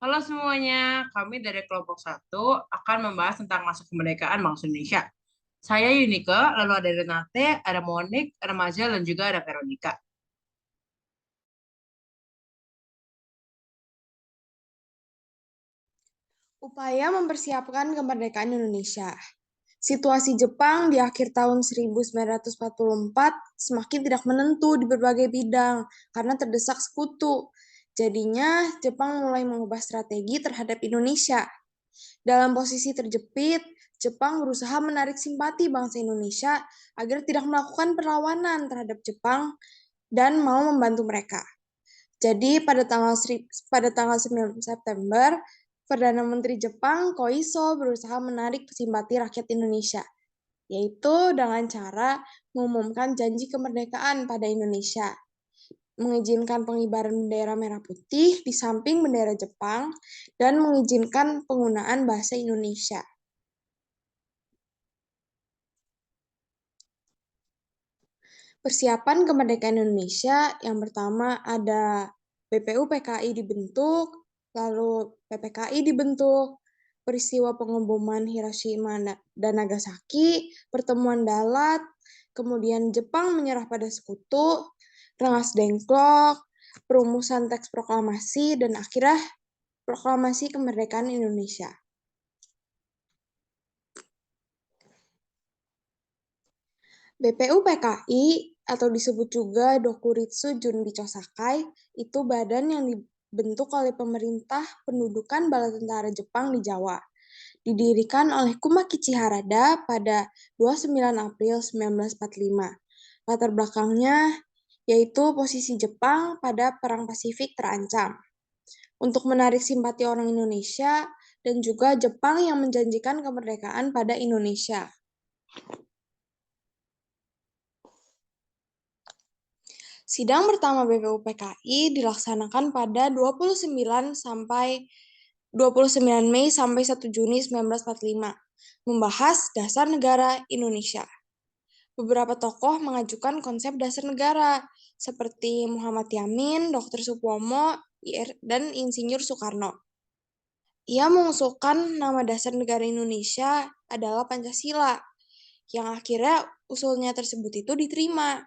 Halo semuanya, kami dari kelompok satu akan membahas tentang masa kemerdekaan bangsa Indonesia. Saya Yunike, lalu ada Renate, ada Monik, ada Mazel, dan juga ada Veronica. Upaya mempersiapkan kemerdekaan Indonesia. Situasi Jepang di akhir tahun 1944 semakin tidak menentu di berbagai bidang karena terdesak sekutu. Jadinya, Jepang mulai mengubah strategi terhadap Indonesia. Dalam posisi terjepit, Jepang berusaha menarik simpati bangsa Indonesia agar tidak melakukan perlawanan terhadap Jepang dan mau membantu mereka. Jadi pada tanggal 9 September, Perdana Menteri Jepang Koiso berusaha menarik simpati rakyat Indonesia, yaitu dengan cara mengumumkan janji kemerdekaan pada Indonesia, mengizinkan pengibaran bendera merah putih di samping bendera Jepang, dan mengizinkan penggunaan bahasa Indonesia. Persiapan kemerdekaan Indonesia yang pertama ada BPUPKI dibentuk, lalu PPKI dibentuk, peristiwa pengeboman Hiroshima dan Nagasaki, pertemuan Dalat, kemudian Jepang menyerah pada sekutu, Rengas Dengklok, perumusan teks proklamasi, dan akhirnya proklamasi kemerdekaan Indonesia. BPUPKI atau disebut juga Dokuritsu Junbi Chosakai itu badan yang dibentuk oleh pemerintah pendudukan bala tentara Jepang di Jawa. Didirikan oleh Kumakichi Harada pada 29 April 1945. Latar belakangnya yaitu posisi Jepang pada Perang Pasifik terancam. Untuk menarik simpati orang Indonesia dan juga Jepang yang menjanjikan kemerdekaan pada Indonesia. Sidang pertama BPUPKI dilaksanakan pada 29 Mei sampai 1 Juni 1945, membahas dasar negara Indonesia. Beberapa tokoh mengajukan konsep dasar negara, seperti Muhammad Yamin, Dr. Supomo, dan Insinyur Soekarno. Ia mengusulkan nama dasar negara Indonesia adalah Pancasila, yang akhirnya usulnya tersebut itu diterima.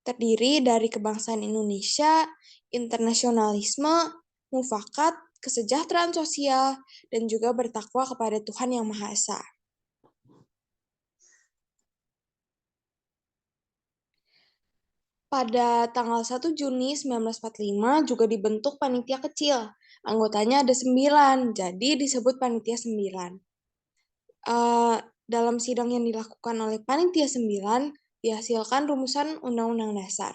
Terdiri dari kebangsaan Indonesia, internasionalisme, mufakat, kesejahteraan sosial, dan juga bertakwa kepada Tuhan Yang Maha Esa. Pada tanggal 1 Juni 1945 juga dibentuk panitia kecil. Anggotanya ada 9, jadi disebut panitia 9. Dalam sidang yang dilakukan oleh panitia 9, dihasilkan rumusan Undang-Undang Dasar.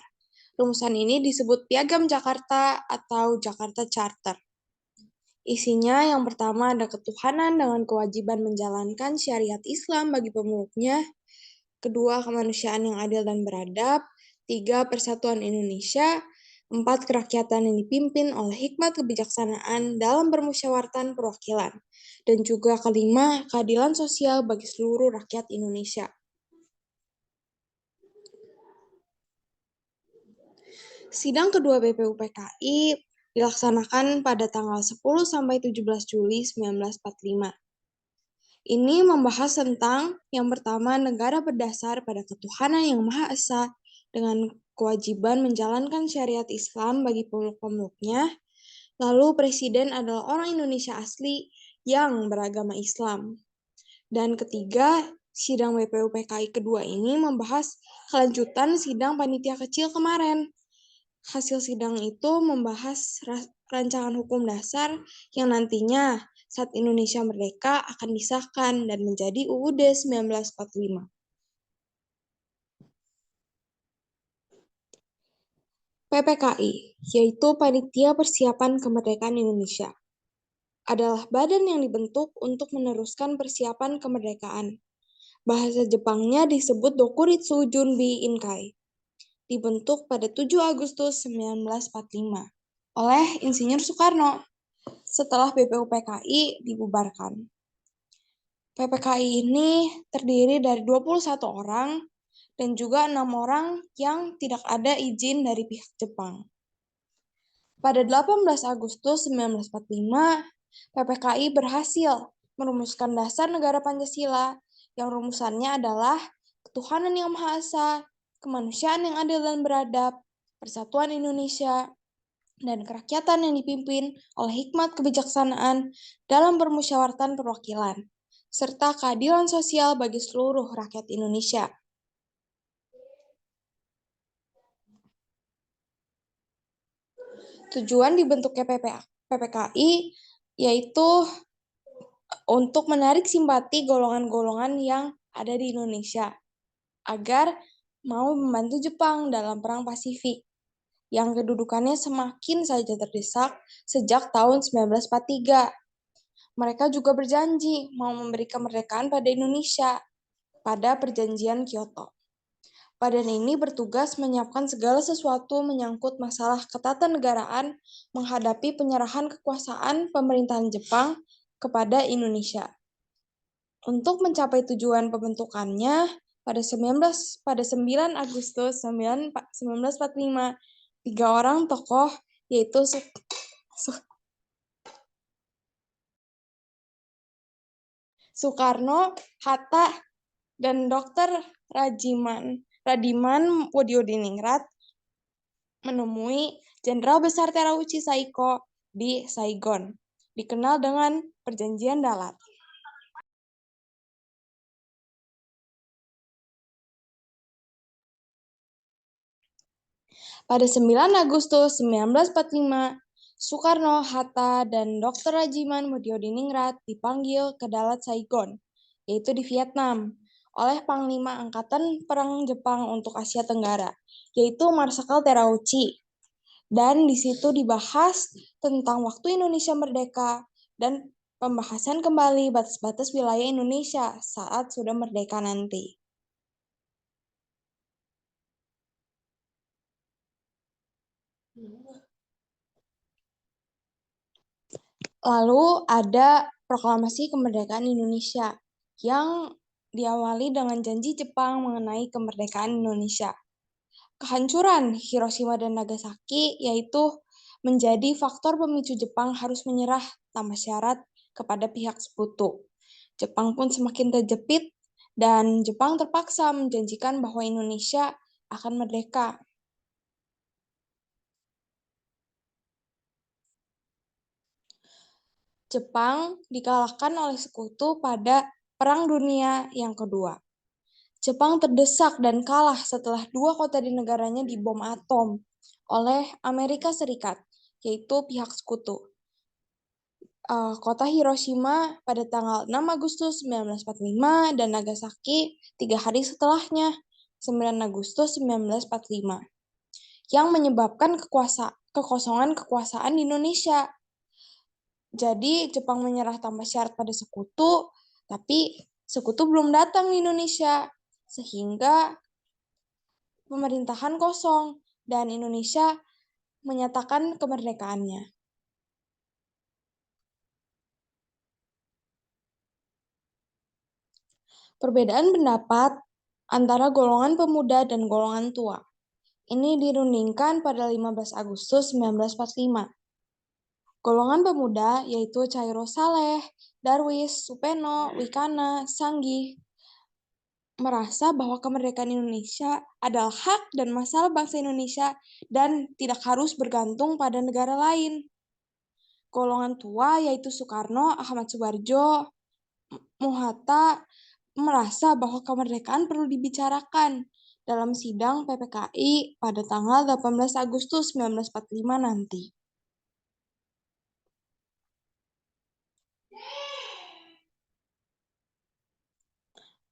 Rumusan ini disebut Piagam Jakarta atau Jakarta Charter. Isinya yang pertama ada ketuhanan dengan kewajiban menjalankan syariat Islam bagi pemeluknya. Kedua, kemanusiaan yang adil dan beradab. Tiga, persatuan Indonesia. Empat, kerakyatan yang dipimpin oleh hikmat kebijaksanaan dalam permusyawaratan perwakilan. Dan juga kelima, keadilan sosial bagi seluruh rakyat Indonesia. Sidang kedua BPUPKI dilaksanakan pada tanggal 10 sampai 17 Juli 1945. Ini membahas tentang yang pertama, negara berdasar pada ketuhanan yang Maha Esa dengan kewajiban menjalankan syariat Islam bagi pemeluk-pemeluknya. Lalu presiden adalah orang Indonesia asli yang beragama Islam. Dan ketiga, sidang BPUPKI kedua ini membahas kelanjutan sidang panitia kecil kemarin. Hasil sidang itu membahas rancangan hukum dasar yang nantinya saat Indonesia merdeka akan disahkan dan menjadi UUD 1945. PPKI, yaitu Panitia Persiapan Kemerdekaan Indonesia, adalah badan yang dibentuk untuk meneruskan persiapan kemerdekaan. Bahasa Jepangnya disebut Dokuritsu Junbi Inkai. Dibentuk pada 7 Agustus 1945 oleh Insinyur Soekarno setelah BPUPKI dibubarkan. PPKI ini terdiri dari 21 orang dan juga 6 orang yang tidak ada izin dari pihak Jepang. Pada 18 Agustus 1945, PPKI berhasil merumuskan dasar negara Pancasila yang rumusannya adalah ketuhanan yang Maha Esa, kemanusiaan yang adil dan beradab, persatuan Indonesia, dan kerakyatan yang dipimpin oleh hikmat kebijaksanaan dalam permusyawaratan perwakilan, serta keadilan sosial bagi seluruh rakyat Indonesia. Tujuan dibentuknya PPKI yaitu untuk menarik simpati golongan-golongan yang ada di Indonesia agar mau membantu Jepang dalam Perang Pasifik yang kedudukannya semakin saja terdesak sejak tahun 1943. Mereka juga berjanji mau memberi kemerdekaan pada Indonesia pada Perjanjian Kyoto. Badan ini bertugas menyiapkan segala sesuatu menyangkut masalah ketatanegaraan menghadapi penyerahan kekuasaan pemerintahan Jepang kepada Indonesia. Untuk mencapai tujuan pembentukannya, pada 9 Agustus 1945, 3 orang tokoh yaitu Soekarno, Hatta, dan Dr. Radiman Wodiodiningrat menemui Jenderal Besar Terauchi Saiko di Saigon, dikenal dengan Perjanjian Dalat. Pada 9 Agustus 1945, Soekarno, Hatta, dan Dr. Rajiman Wodiodiningrat dipanggil ke Dalat Saigon, yaitu di Vietnam, oleh Panglima Angkatan Perang Jepang untuk Asia Tenggara, yaitu Marsikal Terauchi. Dan di situ dibahas tentang waktu Indonesia merdeka dan pembahasan kembali batas-batas wilayah Indonesia saat sudah merdeka nanti. Lalu ada proklamasi kemerdekaan Indonesia yang diawali dengan janji Jepang mengenai kemerdekaan Indonesia. Kehancuran Hiroshima dan Nagasaki yaitu menjadi faktor pemicu Jepang harus menyerah tanpa syarat kepada pihak sekutu. Jepang pun semakin terjepit dan Jepang terpaksa menjanjikan bahwa Indonesia akan merdeka. Jepang dikalahkan oleh sekutu pada Perang Dunia yang Kedua. Jepang terdesak dan kalah setelah 2 kota di negaranya dibom atom oleh Amerika Serikat, yaitu pihak sekutu. Kota Hiroshima pada tanggal 6 Agustus 1945 dan Nagasaki 3 hari setelahnya, 9 Agustus 1945, yang menyebabkan kekosongan kekuasaan di Indonesia. Jadi Jepang menyerah tanpa syarat pada sekutu, tapi sekutu belum datang di Indonesia, sehingga pemerintahan kosong dan Indonesia menyatakan kemerdekaannya. Perbedaan pendapat antara golongan pemuda dan golongan tua. Ini dirundingkan pada 15 Agustus 1945. Golongan pemuda yaitu Cairo Saleh, Darwis, Supeno, Wikana, Sanggih merasa bahwa kemerdekaan Indonesia adalah hak dan masalah bangsa Indonesia dan tidak harus bergantung pada negara lain. Golongan tua yaitu Soekarno, Ahmad Subarjo, Hatta merasa bahwa kemerdekaan perlu dibicarakan dalam sidang PPKI pada tanggal 18 Agustus 1945 nanti.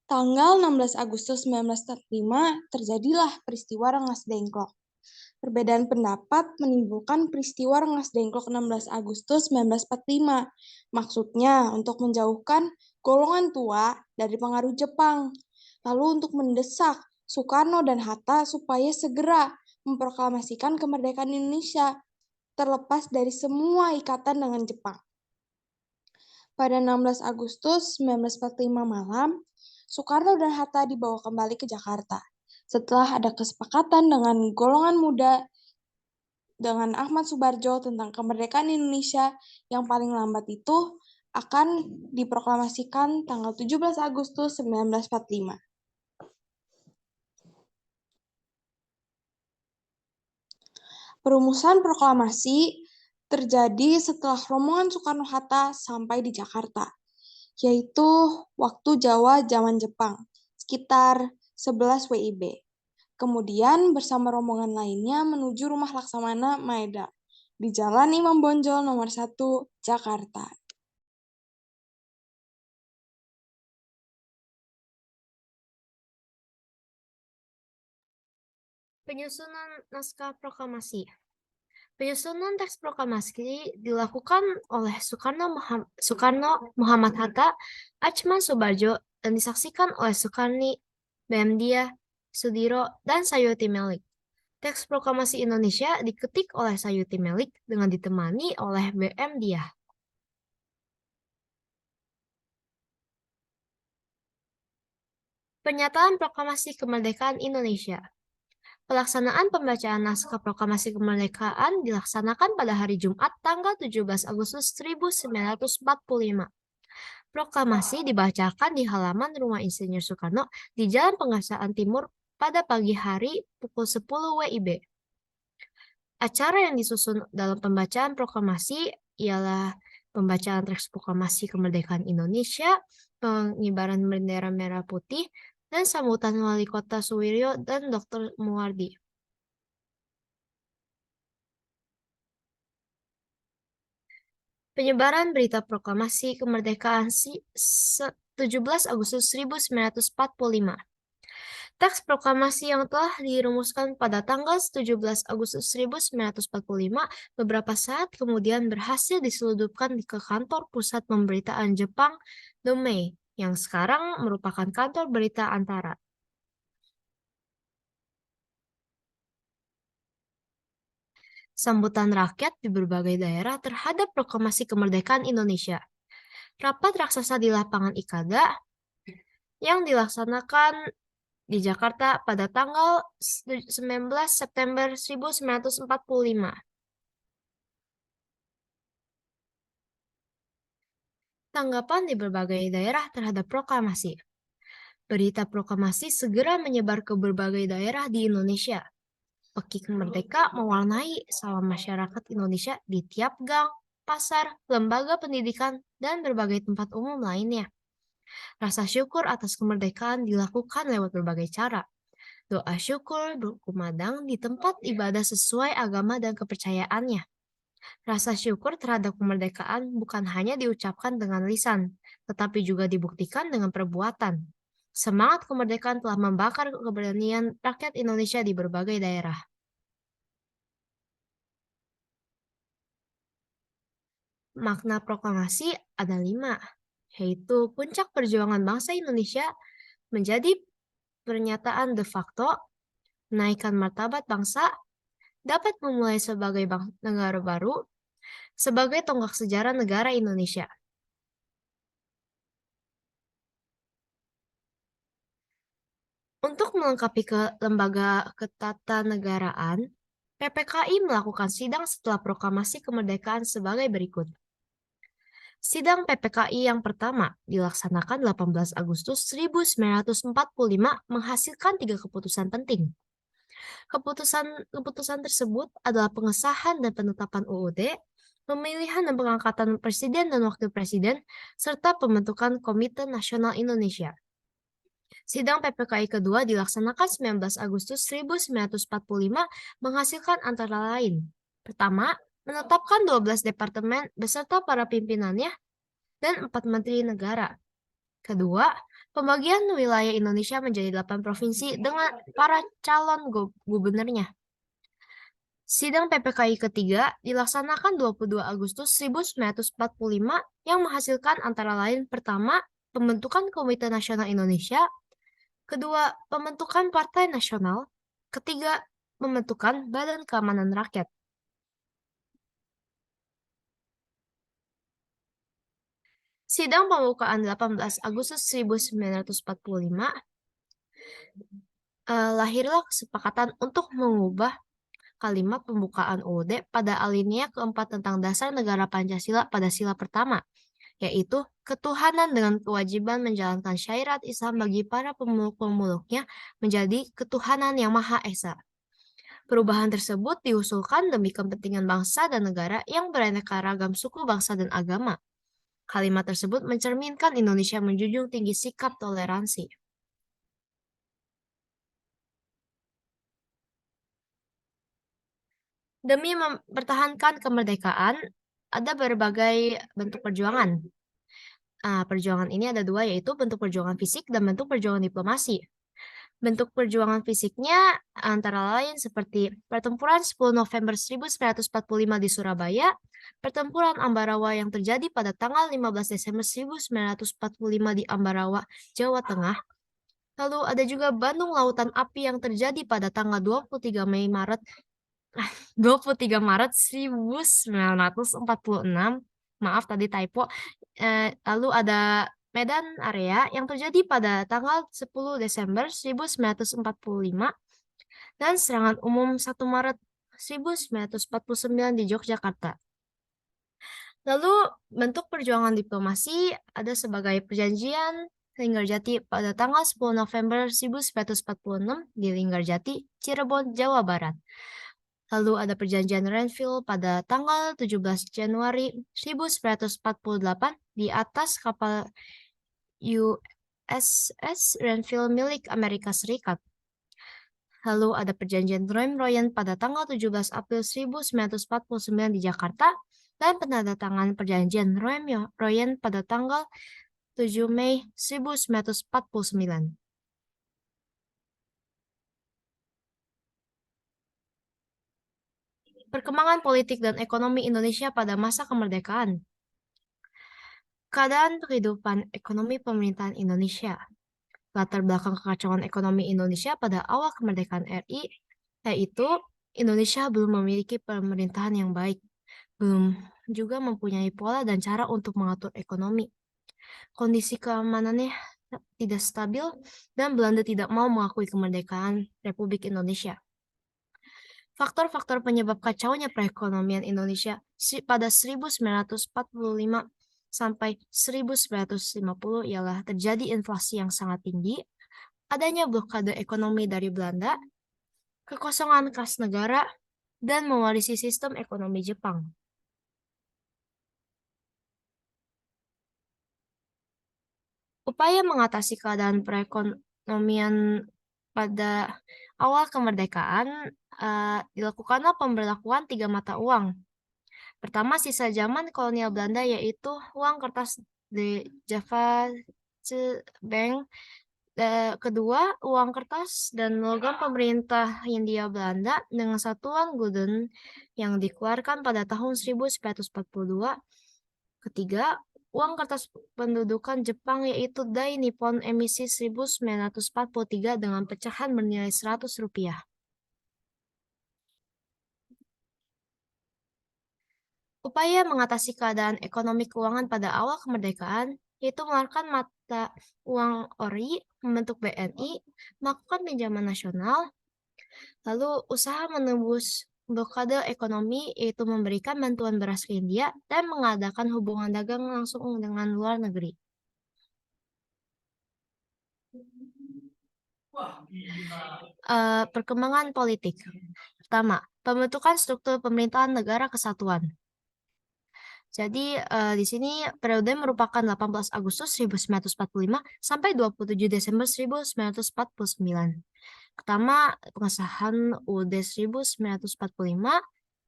Tanggal 16 Agustus 1945 terjadilah peristiwa Rengas Dengklok. Perbedaan pendapat menimbulkan peristiwa Rengas Dengklok 16 Agustus 1945. Maksudnya untuk menjauhkan golongan tua dari pengaruh Jepang. Lalu untuk mendesak Soekarno dan Hatta supaya segera memproklamasikan kemerdekaan Indonesia terlepas dari semua ikatan dengan Jepang. Pada 16 Agustus 1945 malam, Soekarno dan Hatta dibawa kembali ke Jakarta setelah ada kesepakatan dengan golongan muda dengan Ahmad Subarjo tentang kemerdekaan Indonesia yang paling lambat itu akan diproklamasikan tanggal 17 Agustus 1945. Perumusan proklamasi terjadi setelah rombongan Soekarno-Hatta sampai di Jakarta, yaitu waktu Jawa zaman Jepang, sekitar 11 WIB. Kemudian bersama rombongan lainnya menuju rumah Laksamana Maeda di Jalan Imam Bonjol nomor 1, Jakarta. Penyusunan naskah proklamasi. Penyusunan teks proklamasi dilakukan oleh Soekarno, Muhammad Hatta, Achman Subarjo, dan disaksikan oleh Soekarni, BM Dia, Sudiro, dan Sayuti Melik. Teks proklamasi Indonesia diketik oleh Sayuti Melik dengan ditemani oleh BM Dia. Pernyataan Proklamasi Kemerdekaan Indonesia. Pelaksanaan pembacaan naskah proklamasi kemerdekaan dilaksanakan pada hari Jumat tanggal 17 Agustus 1945. Proklamasi dibacakan di halaman Rumah Insinyur Soekarno di Jalan Pegangsaan Timur pada pagi hari pukul 10 WIB. Acara yang disusun dalam pembacaan proklamasi ialah pembacaan teks proklamasi kemerdekaan Indonesia, pengibaran bendera merah putih, dan sambutan Wali Kota Suwiryo dan Dr. Muwardi. Penyebaran berita proklamasi kemerdekaan 17 Agustus 1945. Teks proklamasi yang telah dirumuskan pada tanggal 17 Agustus 1945 beberapa saat kemudian berhasil diselundupkan ke kantor pusat pemberitaan Jepang, Domei, yang sekarang merupakan kantor berita Antara. Sambutan rakyat di berbagai daerah terhadap proklamasi kemerdekaan Indonesia. Rapat raksasa di lapangan Ikada yang dilaksanakan di Jakarta pada tanggal 19 September 1945. Tanggapan di berbagai daerah terhadap proklamasi. Berita proklamasi segera menyebar ke berbagai daerah di Indonesia. Pekik Merdeka mewarnai sawah masyarakat Indonesia di tiap gang, pasar, lembaga pendidikan, dan berbagai tempat umum lainnya. Rasa syukur atas kemerdekaan dilakukan lewat berbagai cara. Doa syukur berkumandang di tempat ibadah sesuai agama dan kepercayaannya. Rasa syukur terhadap kemerdekaan bukan hanya diucapkan dengan lisan, tetapi juga dibuktikan dengan perbuatan. Semangat kemerdekaan telah membakar keberanian rakyat Indonesia di berbagai daerah. Makna proklamasi ada 5, yaitu puncak perjuangan bangsa Indonesia menjadi pernyataan de facto, menaikkan martabat bangsa, dapat memulai sebagai negara baru, sebagai tonggak sejarah negara Indonesia. Untuk melengkapi lembaga ketatanegaraan, PPKI melakukan sidang setelah proklamasi kemerdekaan sebagai berikut. Sidang PPKI yang pertama dilaksanakan 18 Agustus 1945 menghasilkan 3 keputusan penting. Keputusan tersebut adalah pengesahan dan penetapan UUD, pemilihan dan pengangkatan presiden dan wakil presiden, serta pembentukan Komite Nasional Indonesia. Sidang PPKI kedua dilaksanakan 19 Agustus 1945 menghasilkan antara lain. Pertama, menetapkan 12 departemen beserta para pimpinannya dan 4 menteri negara. Kedua, pembagian wilayah Indonesia menjadi 8 provinsi dengan para calon gubernurnya. Sidang PPKI ketiga dilaksanakan 22 Agustus 1945 yang menghasilkan antara lain pertama, pembentukan Komite Nasional Indonesia, kedua, pembentukan Partai Nasional, ketiga, pembentukan Badan Keamanan Rakyat. Sidang pembukaan 18 Agustus 1945, lahirlah kesepakatan untuk mengubah kalimat pembukaan UUD pada alinea keempat tentang dasar negara Pancasila pada sila pertama, yaitu ketuhanan dengan kewajiban menjalankan syariat Islam bagi para pemeluk-pemeluknya menjadi ketuhanan yang Maha Esa. Perubahan tersebut diusulkan demi kepentingan bangsa dan negara yang beraneka ragam suku, bangsa, dan agama. Kalimat tersebut mencerminkan Indonesia menjunjung tinggi sikap toleransi. Demi mempertahankan kemerdekaan, ada berbagai bentuk perjuangan. Perjuangan ini ada dua, yaitu bentuk perjuangan fisik dan bentuk perjuangan diplomasi. Bentuk perjuangan fisiknya antara lain seperti pertempuran 10 November 1945 di Surabaya, pertempuran Ambarawa yang terjadi pada tanggal 15 Desember 1945 di Ambarawa, Jawa Tengah. Lalu ada juga Bandung Lautan Api yang terjadi pada tanggal 23 Maret 1946. Maaf tadi typo. Lalu ada Medan Area yang terjadi pada tanggal 10 Desember 1945 dan serangan umum 1 Maret 1949 di Yogyakarta. Lalu bentuk perjuangan diplomasi ada sebagai perjanjian Linggarjati pada tanggal 10 November 1946 di Linggarjati, Cirebon, Jawa Barat. Lalu ada perjanjian Renville pada tanggal 17 Januari 1948 di atas kapal USS Renville milik Amerika Serikat. Lalu ada perjanjian Royan pada tanggal 17 April 1949 di Jakarta dan penandatangan perjanjian Royan pada tanggal 7 Mei 1949. Perkembangan politik dan ekonomi Indonesia pada masa kemerdekaan. Keadaan kehidupan ekonomi pemerintahan Indonesia. Latar belakang kekacauan ekonomi Indonesia pada awal kemerdekaan RI, yaitu Indonesia belum memiliki pemerintahan yang baik, belum juga mempunyai pola dan cara untuk mengatur ekonomi. Kondisi keamanannya tidak stabil dan Belanda tidak mau mengakui kemerdekaan Republik Indonesia. Faktor-faktor penyebab kacaunya perekonomian Indonesia pada 1945 sampai 1950 ialah terjadi inflasi yang sangat tinggi, adanya blokade ekonomi dari Belanda, kekosongan kas negara, dan mewarisi sistem ekonomi Jepang. Upaya mengatasi keadaan perekonomian pada awal kemerdekaan dilakukanlah pemberlakuan 3 mata uang. Pertama, sisa zaman kolonial Belanda, yaitu uang kertas di Java Bank. Kedua, uang kertas dan logam pemerintah Hindia Belanda dengan satuan gulden yang dikeluarkan pada tahun 1942. Ketiga, uang kertas pendudukan Jepang, yaitu Dai Nippon emisi 1943 dengan pecahan bernilai Rp100. Upaya mengatasi keadaan ekonomi keuangan pada awal kemerdekaan, yaitu mengeluarkan mata uang ori, membentuk BNI, melakukan pinjaman nasional, lalu usaha menembus blokade ekonomi, yaitu memberikan bantuan beras ke India, dan mengadakan hubungan dagang langsung dengan luar negeri. Perkembangan politik. Pertama, pembentukan struktur pemerintahan negara kesatuan. Jadi di sini periode merupakan 18 Agustus 1945 sampai 27 Desember 1949. Pertama, pengesahan UUD 1945,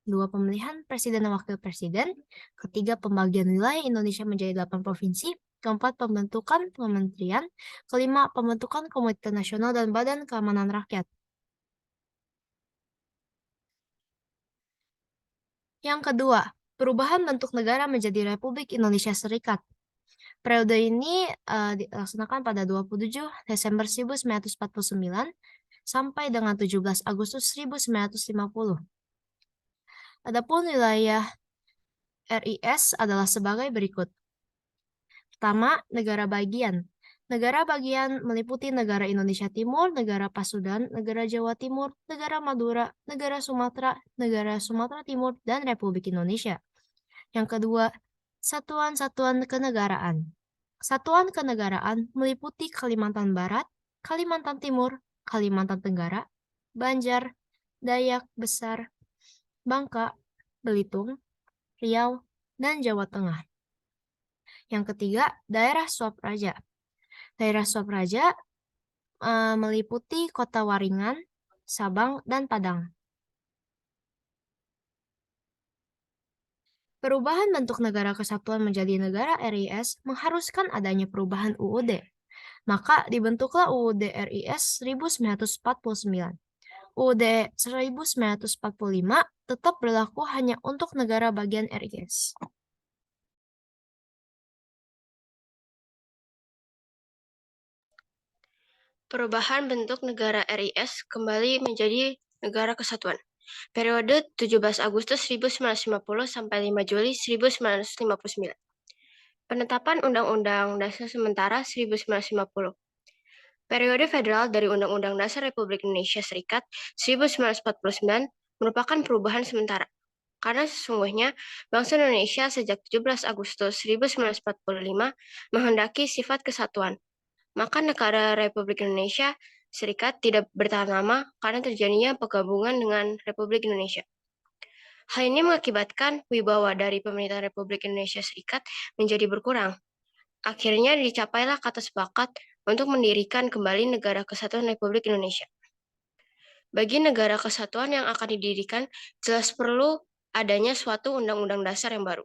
dua, pemilihan presiden dan wakil presiden, ketiga, pembagian wilayah Indonesia menjadi 8 provinsi, keempat, pembentukan kementerian, kelima, pembentukan Komite Nasional dan Badan Keamanan Rakyat. Yang kedua, perubahan bentuk negara menjadi Republik Indonesia Serikat. Periode ini dilaksanakan pada 27 Desember 1949 sampai dengan 17 Agustus 1950. Adapun wilayah RIS adalah sebagai berikut. Pertama, negara bagian. Negara bagian meliputi negara Indonesia Timur, negara Pasundan, negara Jawa Timur, negara Madura, negara Sumatera Timur, dan Republik Indonesia. Yang kedua, satuan-satuan kenegaraan. Satuan kenegaraan meliputi Kalimantan Barat, Kalimantan Timur, Kalimantan Tenggara, Banjar, Dayak Besar, Bangka, Belitung, Riau, dan Jawa Tengah. Yang ketiga, daerah swapraja. Daerah swapraja meliputi Kota Waringan, Sabang, dan Padang. Perubahan bentuk negara kesatuan menjadi negara RIS mengharuskan adanya perubahan UUD. Maka dibentuklah UUD RIS 1949. UUD 1945 tetap berlaku hanya untuk negara bagian RIS. Perubahan bentuk negara RIS kembali menjadi negara kesatuan. Periode 17 Agustus 1950 sampai 5 Juli 1959. Penetapan Undang-Undang Dasar Sementara 1950. Periode federal dari Undang-Undang Dasar Republik Indonesia Serikat 1949 merupakan perubahan sementara. Karena sesungguhnya bangsa Indonesia sejak 17 Agustus 1945 menghendaki sifat kesatuan. Maka negara Republik Indonesia Serikat tidak bertahan lama karena terjadinya penggabungan dengan Republik Indonesia. Hal ini mengakibatkan wibawa dari pemerintahan Republik Indonesia Serikat menjadi berkurang. Akhirnya dicapailah kata sepakat untuk mendirikan kembali Negara Kesatuan Republik Indonesia. Bagi negara kesatuan yang akan didirikan, jelas perlu adanya suatu undang-undang dasar yang baru.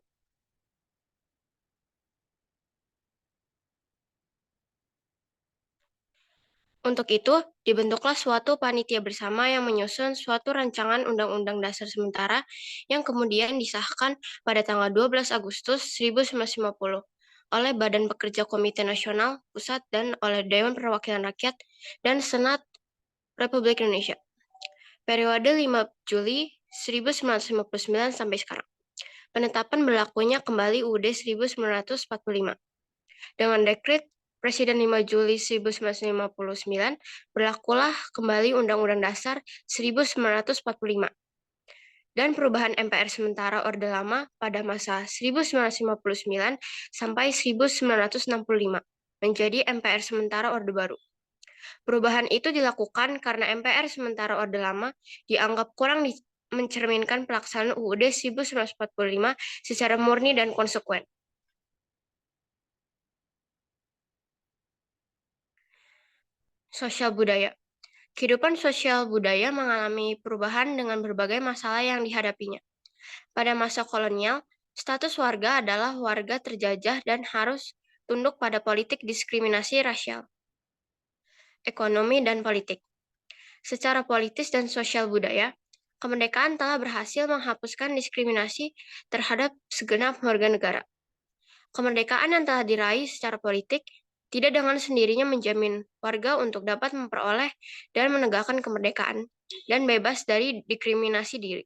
Untuk itu, dibentuklah suatu panitia bersama yang menyusun suatu rancangan Undang-Undang Dasar Sementara yang kemudian disahkan pada tanggal 12 Agustus 1950 oleh Badan Pekerja Komite Nasional Pusat dan oleh Dewan Perwakilan Rakyat dan Senat Republik Indonesia. Periode 5 Juli 1959 sampai sekarang. Penetapan berlakunya kembali UUD 1945. Dengan dekret Presiden 5 Juli 1959, berlakulah kembali Undang-Undang Dasar 1945 dan perubahan MPR sementara Orde Lama pada masa 1959 sampai 1965 menjadi MPR sementara Orde Baru. Perubahan itu dilakukan karena MPR sementara Orde Lama dianggap kurang mencerminkan pelaksanaan UUD 1945 secara murni dan konsekuen. Sosial budaya. Kehidupan sosial budaya mengalami perubahan dengan berbagai masalah yang dihadapinya. Pada masa kolonial, status warga adalah warga terjajah dan harus tunduk pada politik diskriminasi rasial, ekonomi, dan politik. Secara politis dan sosial budaya, kemerdekaan telah berhasil menghapuskan diskriminasi terhadap segenap warga negara. Kemerdekaan yang telah diraih secara politik tidak dengan sendirinya menjamin warga untuk dapat memperoleh dan menegakkan kemerdekaan dan bebas dari diskriminasi diri.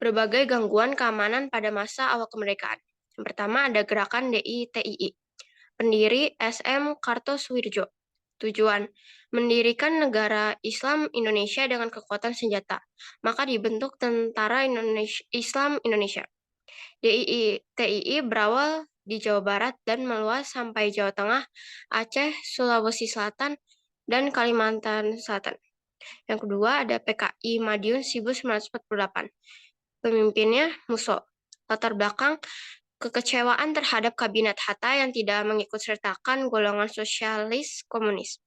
Berbagai gangguan keamanan pada masa awal kemerdekaan. Yang pertama ada gerakan DITII. Pendiri SM Kartosuwirjo. Tujuan mendirikan negara Islam Indonesia dengan kekuatan senjata. Maka dibentuk Tentara Islam Indonesia. DITII berawal di Jawa Barat dan meluas sampai Jawa Tengah, Aceh, Sulawesi Selatan, dan Kalimantan Selatan. Yang kedua ada PKI Madiun 1948. Pemimpinnya Musso. Latar belakang kekecewaan terhadap Kabinet Hatta yang tidak mengikutsertakan golongan sosialis komunis.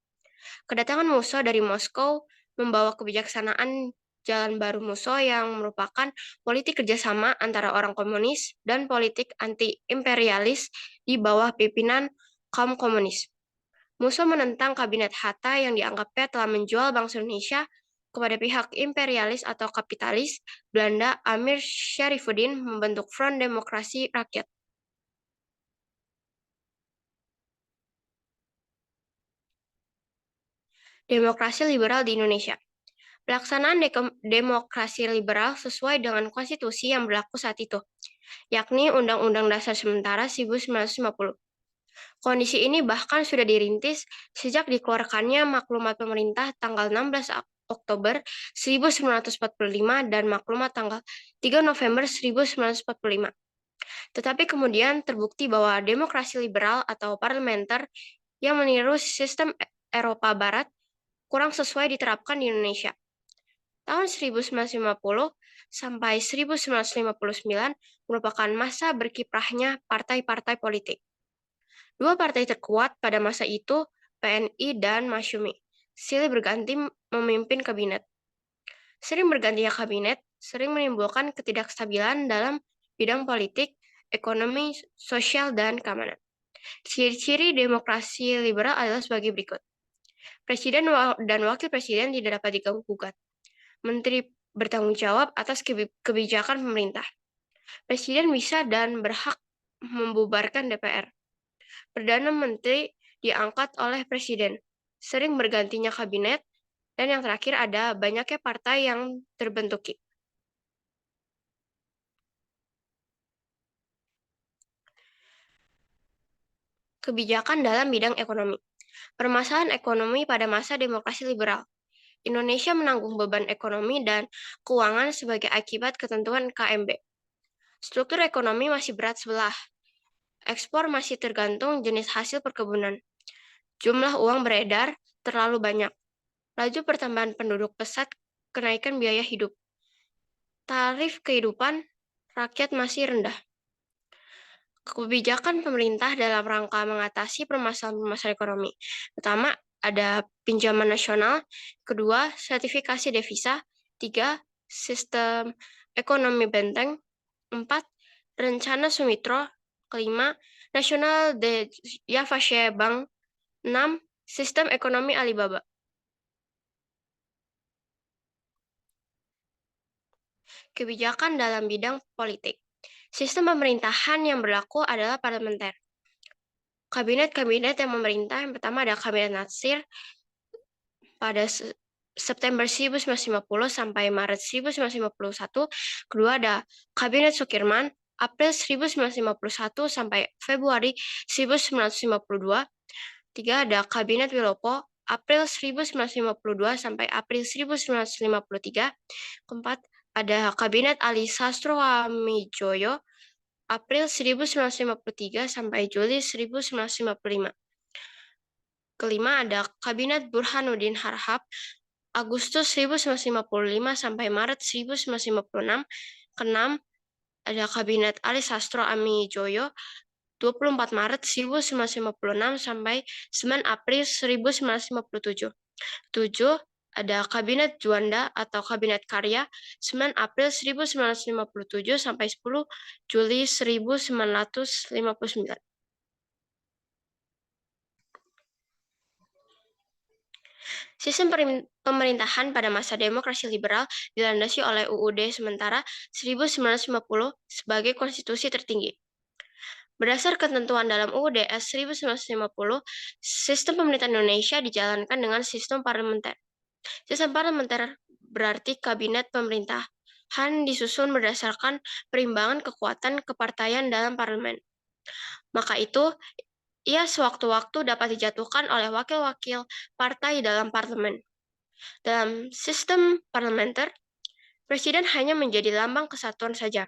Kedatangan Musso dari Moskow membawa kebijaksanaan Jalan Baru Musso yang merupakan politik kerjasama antara orang komunis dan politik anti-imperialis di bawah pimpinan kaum komunis. Musso menentang Kabinet Hatta yang dianggapnya telah menjual bangsa Indonesia kepada pihak imperialis atau kapitalis Belanda. Amir Syarifuddin membentuk Front Demokrasi Rakyat. Demokrasi liberal di Indonesia. Pelaksanaan demokrasi liberal sesuai dengan konstitusi yang berlaku saat itu. yakni Undang-Undang Dasar Sementara 1950. Kondisi ini bahkan sudah dirintis sejak dikeluarkannya maklumat pemerintah tanggal 16 Oktober 1945 dan maklumat tanggal 3 November 1945. Tetapi kemudian terbukti bahwa demokrasi liberal atau parlementer yang meniru sistem Eropa Barat kurang sesuai diterapkan di Indonesia. Tahun 1950 sampai 1959 merupakan masa berkiprahnya partai-partai politik. Dua partai terkuat pada masa itu, PNI dan Masyumi, silih berganti memimpin kabinet. Sering bergantinya kabinet sering menimbulkan ketidakstabilan dalam bidang politik, ekonomi, sosial, dan keamanan. Ciri-ciri demokrasi liberal adalah sebagai berikut. Presiden dan wakil presiden tidak dapat diganggu-gugat. Menteri bertanggung jawab atas kebijakan pemerintah. Presiden bisa dan berhak membubarkan DPR. Perdana Menteri diangkat oleh Presiden. Sering bergantinya kabinet. Dan yang terakhir ada banyaknya partai yang terbentuk. Kebijakan dalam bidang ekonomi. Permasalahan ekonomi pada masa demokrasi liberal. Indonesia menanggung beban ekonomi dan keuangan sebagai akibat ketentuan KMB. Struktur ekonomi masih berat sebelah. Ekspor masih tergantung jenis hasil perkebunan. Jumlah uang beredar terlalu banyak. Laju pertambahan penduduk pesat, kenaikan biaya hidup. Tarif kehidupan rakyat masih rendah. Kebijakan pemerintah dalam rangka mengatasi permasalahan ekonomi. Pertama, ada pinjaman nasional. Kedua, sertifikasi devisa. Tiga, sistem ekonomi benteng. Empat, rencana Sumitro. Kelima, Nasional de Yavache Bank. 6. Sistem ekonomi Alibaba. Kebijakan dalam bidang politik. Sistem pemerintahan yang berlaku adalah parlementer. Kabinet-kabinet yang memerintah, yang pertama ada Kabinet Natsir pada September 1950 sampai Maret 1951. Kedua ada Kabinet Sukirman, April 1951 sampai Februari 1952. Tiga ada Kabinet Wilopo, April 1952 sampai April 1953. Keempat, ada Kabinet Ali Sastroamidjojo, April 1953 sampai Juli 1955. Kelima, ada Kabinet Burhanuddin Harahap, Agustus 1955 sampai Maret 1956. Keenam, ada Kabinet Ali Sastroamidjojo, 24 Maret 1956 sampai 9 April 1957. 7. Ada Kabinet Juanda atau Kabinet Karya 9 April 1957 sampai 10 Juli 1959. Sistem pemerintahan pada masa demokrasi liberal dilandasi oleh UUD sementara 1950 sebagai konstitusi tertinggi. Berdasar ketentuan dalam UUD S 1950, sistem pemerintahan Indonesia dijalankan dengan sistem parlementer. Sistem parlementer berarti kabinet pemerintahan disusun berdasarkan perimbangan kekuatan kepartaian dalam parlemen. Maka itu, ia sewaktu-waktu dapat dijatuhkan oleh wakil-wakil partai dalam parlemen. Dalam sistem parlementer, presiden hanya menjadi lambang kesatuan saja.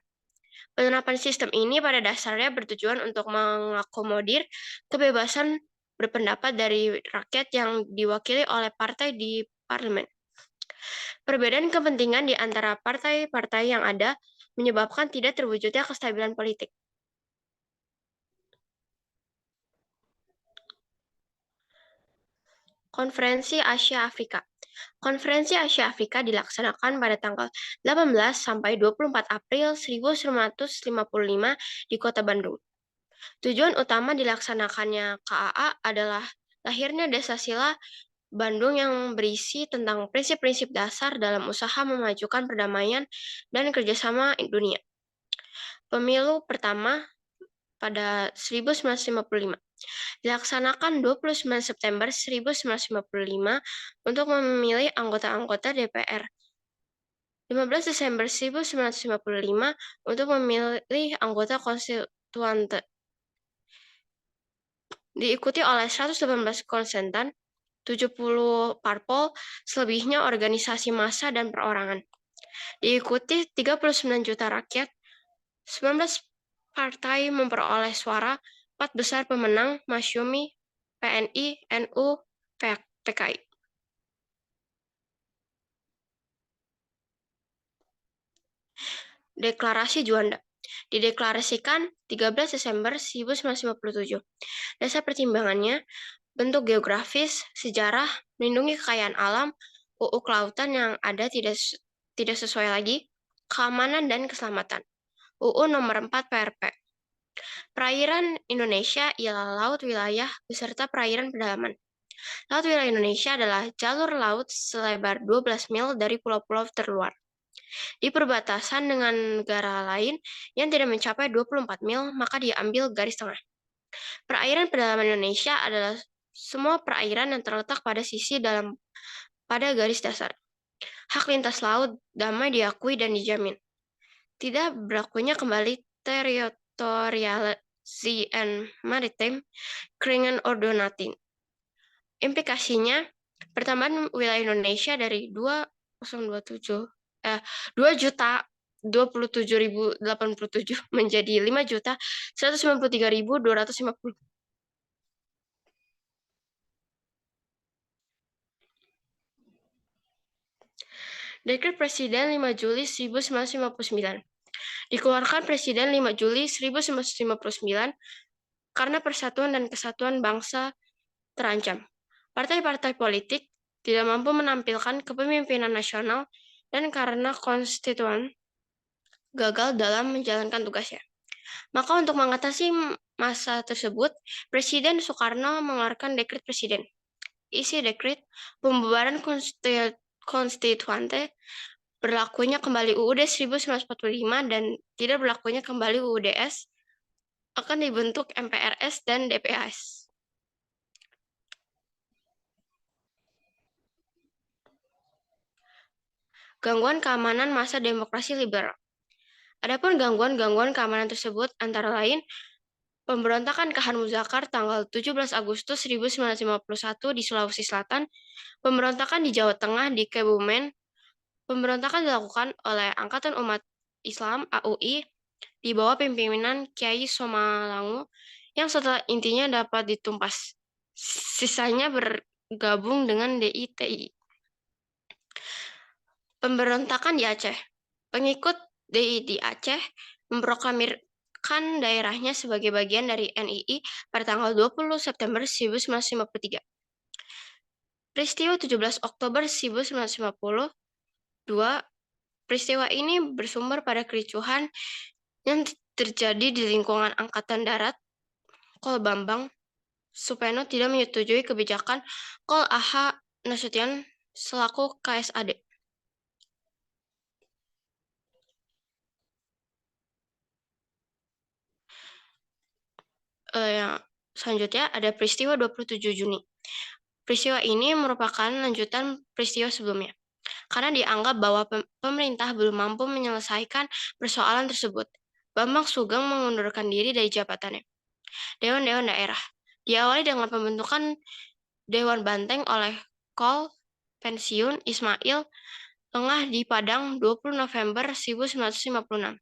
Penerapan sistem ini pada dasarnya bertujuan untuk mengakomodir kebebasan berpendapat dari rakyat yang diwakili oleh partai di parlemen. Perbedaan kepentingan di antara partai-partai yang ada menyebabkan tidak terwujudnya kestabilan politik. Konferensi Asia Afrika. Konferensi Asia Afrika dilaksanakan pada tanggal 18 sampai 24 April 1955 di Kota Bandung. Tujuan utama dilaksanakannya KAA adalah lahirnya Desa Sila Bandung yang berisi tentang prinsip-prinsip dasar dalam usaha memajukan perdamaian dan kerjasama dunia. Pemilu pertama pada 1955. Dilaksanakan 29 September 1955 untuk memilih anggota-anggota DPR. 15 Desember 1955 untuk memilih anggota konstituante. Diikuti oleh 118 konsentan, 70 parpol, selebihnya organisasi massa dan perorangan. Diikuti 39 juta rakyat, 19 partai memperoleh suara, 4 besar pemenang, Masyumi, PNI, NU, PKI. Deklarasi Juanda dideklarasikan 13 Desember 1957. Dasar pertimbangannya, bentuk geografis, sejarah, melindungi kekayaan alam, UU kelautan yang ada tidak sesuai lagi, keamanan dan keselamatan. UU nomor 4 PRP. Perairan Indonesia ialah laut wilayah beserta perairan pedalaman. Laut wilayah Indonesia adalah jalur laut selebar 12 mil dari pulau-pulau terluar. Di perbatasan dengan negara lain yang tidak mencapai 24 mil, maka diambil garis tengah. Perairan pedalaman Indonesia adalah semua perairan yang terletak pada sisi dalam pada garis dasar. Hak lintas laut damai diakui dan dijamin. Tidak berlakunya kembali territoriality and maritime keringan ordonatin. Implikasinya, pertambahan wilayah Indonesia dari 2.027.087 menjadi 5.193.250. Dekret Presiden 5 Juli 1959. Dikeluarkan Presiden 5 Juli 1959 karena persatuan dan kesatuan bangsa terancam. Partai-partai politik tidak mampu menampilkan kepemimpinan nasional dan karena konstituen gagal dalam menjalankan tugasnya. Maka untuk mengatasi masa tersebut, Presiden Soekarno mengeluarkan dekret presiden. Isi dekret pembubaran konstituante, berlakunya kembali UUD 1945 dan tidak berlakunya kembali UUDS, akan dibentuk MPRS dan DPS. Gangguan keamanan masa demokrasi liberal. Adapun gangguan-gangguan keamanan tersebut antara lain pemberontakan Khan Muzakar tanggal 17 Agustus 1951 di Sulawesi Selatan, pemberontakan di Jawa Tengah di Kebumen, pemberontakan dilakukan oleh Angkatan Umat Islam AUI di bawah pimpinan Kiai Somalangu yang setelah intinya dapat ditumpas. Sisanya bergabung dengan DITI. Pemberontakan di Aceh. Pengikut DI di Aceh memproklamirkan daerahnya sebagai bagian dari NII pada tanggal 20 September 1953. Peristiwa 17 Oktober 1952, peristiwa ini bersumber pada kericuhan yang terjadi di lingkungan Angkatan Darat. Kol Bambang Supeno tidak menyetujui kebijakan Kol AH Nasution selaku KSAD. Selanjutnya ada peristiwa 27 Juni. Peristiwa ini merupakan lanjutan peristiwa sebelumnya, karena dianggap bahwa pemerintah belum mampu menyelesaikan persoalan tersebut. Bambang Sugeng mengundurkan diri dari jabatannya. Dewan-dewan daerah diawali dengan pembentukan Dewan Banteng oleh Kol Pensiun Ismail Lengah di Padang 20 November 1956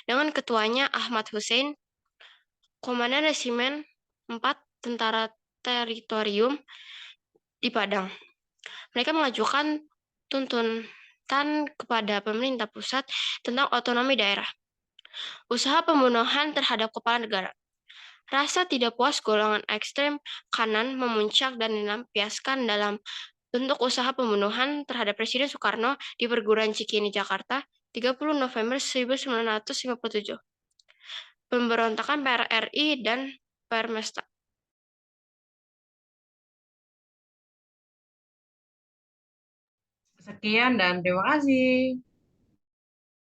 dengan ketuanya Ahmad Hussein, Komandan Resimen 4 Tentara Teritorium di Padang. Mereka mengajukan tuntutan kepada pemerintah pusat tentang otonomi daerah. Usaha pembunuhan terhadap kepala negara. Rasa tidak puas golongan ekstrem kanan memuncak dan dilampiaskan dalam bentuk usaha pembunuhan terhadap Presiden Soekarno di perguruan Cikini, Jakarta, 30 November 1957. Pemberontakan PRRI dan Permesta. Sekian dan terima kasih.